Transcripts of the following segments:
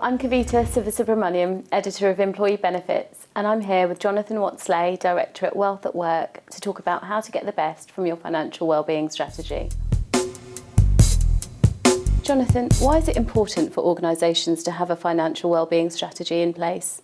I'm Kavita Sivasubramaniam, Editor of Employee Benefits, and I'm here with Jonathan Watsley, Director at Wealth at Work, to talk about how to get the best from your financial wellbeing strategy. Jonathan, why is it important for organisations to have a financial wellbeing strategy in place?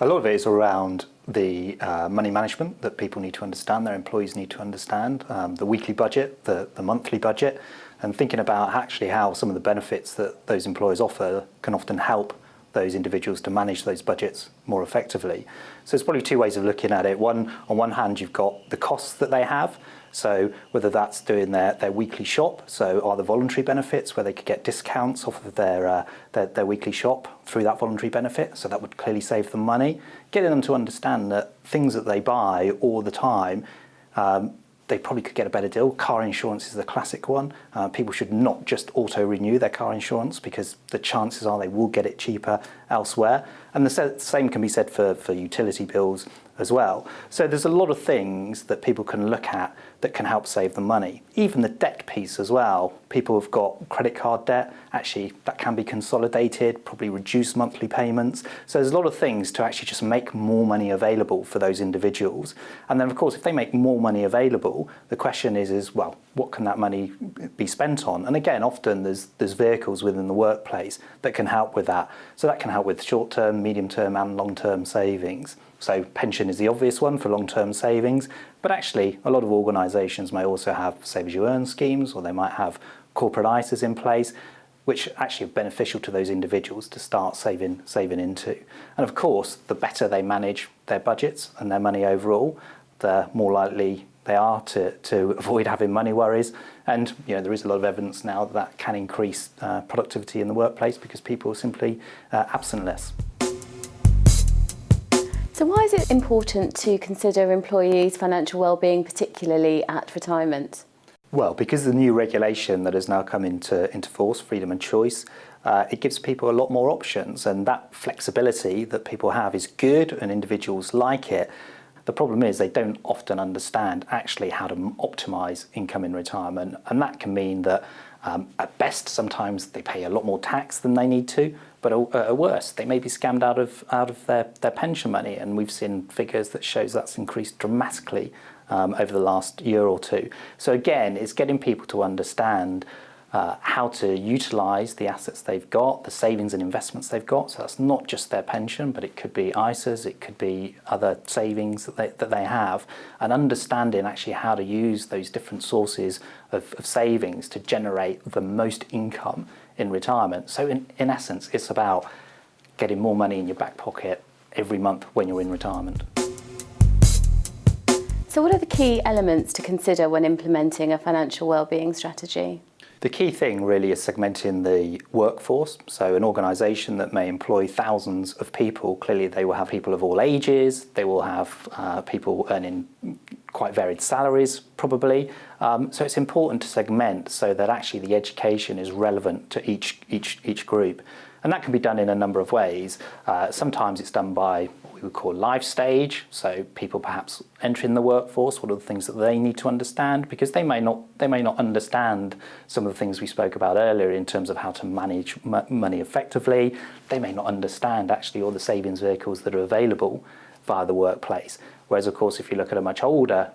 A lot of it is around the money management that people need to understand, their employees need to understand, the weekly budget, the monthly budget, and thinking about actually how some of the benefits that those employers offer can often help those individuals to manage those budgets more effectively. So there's probably two ways of looking at it. One, on one hand, you've got the costs that they have. So whether that's doing their weekly shop, so are the voluntary benefits where they could get discounts off of their weekly shop through that voluntary benefit, so that would clearly save them money. Getting them to understand that things that they buy all the time, they probably could get a better deal. Car insurance is the classic one. People should not just auto-renew their car insurance because the chances are they will get it cheaper elsewhere. And the same can be said for utility bills as well. So there's a lot of things that people can look at that can help save them money. Even the debt piece as well. People have got credit card debt. Actually, that can be consolidated, probably reduce monthly payments. So there's a lot of things to actually just make more money available for those individuals. And then, of course, if they make more money available, the question is well, what can that money be spent on? And again, often there's vehicles within the workplace that can help with that. So that can help with short-term, medium-term and long-term savings. So pension is the obvious one for long-term savings, but actually a lot of organisations may also have save-as-you-earn schemes, or they might have corporate ISAs in place, which actually are beneficial to those individuals to start saving into. And of course, the better they manage their budgets and their money overall, the more likely they are to avoid having money worries. And there is a lot of evidence now that can increase productivity in the workplace because people are simply absent less. So why is it important to consider employees' financial wellbeing, particularly at retirement? Well, because of the new regulation that has now come into force, freedom and choice, it gives people a lot more options, and that flexibility that people have is good and individuals like it. The problem is they don't often understand actually how to optimise income in retirement, and that can mean that at best sometimes they pay a lot more tax than they need to, but at worst they may be scammed out of their pension money, and we've seen figures that shows that's increased dramatically over the last year or two. So again, it's getting people to understand how to utilise the assets they've got, the savings and investments they've got. So that's not just their pension, but it could be ISAs, it could be other savings that they have, and understanding actually how to use those different sources of savings to generate the most income in retirement. So in essence, it's about getting more money in your back pocket every month when you're in retirement. So what are the key elements to consider when implementing a financial wellbeing strategy? The key thing really is segmenting the workforce. So an organisation that may employ thousands of people, clearly they will have people of all ages, they will have people earning quite varied salaries probably. So it's important to segment so that actually the education is relevant to each group. And that can be done in a number of ways. Sometimes it's done by what we would call life stage. So people perhaps entering the workforce, what are the things that they need to understand? Because they may not understand some of the things we spoke about earlier in terms of how to manage money effectively. They may not understand actually all the savings vehicles that are available via the workplace. Whereas of course, if you look at a much older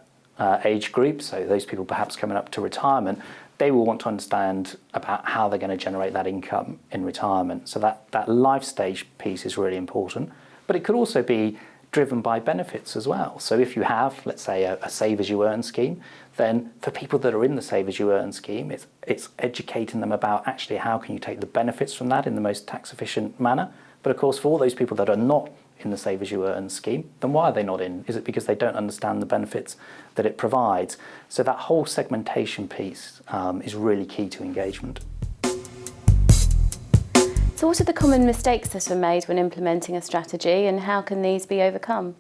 age group, so those people perhaps coming up to retirement, they will want to understand about how they're going to generate that income in retirement. So that life stage piece is really important. But it could also be driven by benefits as well. So if you have, let's say, a save-as-you-earn scheme, then for people that are in the save-as-you-earn scheme, it's educating them about actually how can you take the benefits from that in the most tax-efficient manner. But of course, for all those people that are not in the save-as-you-earn scheme, then why are they not in? Is it because they don't understand the benefits that it provides? So that whole segmentation piece is really key to engagement. So what are the common mistakes that are made when implementing a strategy, and how can these be overcome?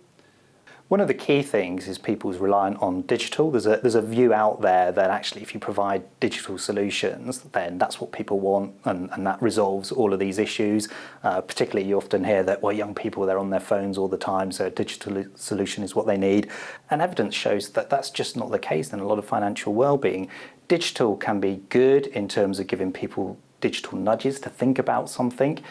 One of the key things is people's reliance on digital. There's a view out there that actually if you provide digital solutions, then that's what people want, and that resolves all of these issues. Particularly you often hear that, well, young people, they're on their phones all the time, so a digital solution is what they need. And evidence shows that that's just not the case in a lot of financial well-being. Digital can be good in terms of giving people digital nudges to think about something.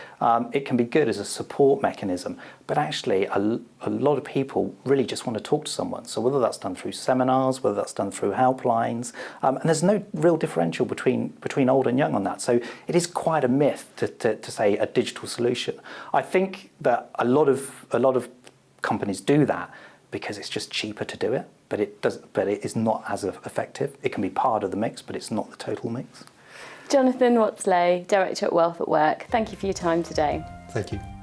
It can be good as a support mechanism, but actually a lot of people really just want to talk to someone. So whether that's done through seminars, whether that's done through helplines, and there's no real differential between old and young on that. So it is quite a myth to say a digital solution. I think that a lot of companies do that because it's just cheaper to do it, but it is not as effective. It can be part of the mix, but it's not the total mix. Jonathan Watsley, Director at Wealth at Work, thank you for your time today. Thank you.